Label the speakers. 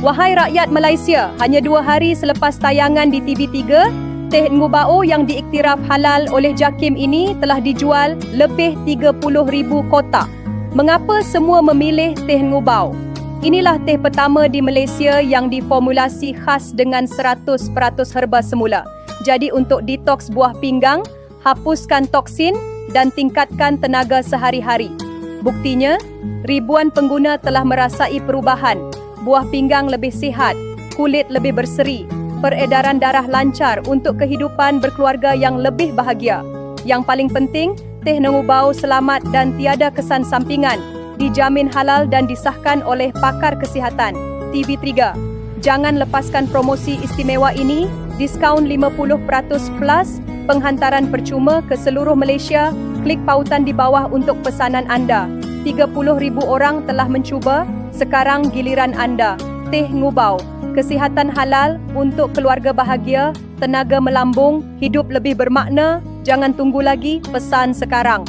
Speaker 1: Wahai rakyat Malaysia, hanya 2 hari selepas tayangan di TV3, teh Ngubao yang diiktiraf halal oleh JAKIM ini telah dijual lebih 30,000 kotak. Mengapa semua memilih teh Ngubao? Inilah teh pertama di Malaysia yang diformulasi khas dengan 100% herba semula. Jadi untuk detoks buah pinggang, hapuskan toksin dan tingkatkan tenaga sehari-hari. Buktinya, ribuan pengguna telah merasai perubahan. Buah pinggang lebih sihat, kulit lebih berseri, peredaran darah lancar untuk kehidupan berkeluarga yang lebih bahagia. Yang paling penting, teh Ngubao selamat dan tiada kesan sampingan, dijamin halal dan disahkan oleh pakar kesihatan. TV3, jangan lepaskan promosi istimewa ini, diskaun 50% plus, penghantaran percuma ke seluruh Malaysia. Klik pautan di bawah untuk pesanan anda. 30,000 orang telah mencuba, sekarang giliran anda. Teh Ngubao, kesihatan halal untuk keluarga bahagia, tenaga melambung, hidup lebih bermakna. Jangan tunggu lagi, pesan sekarang.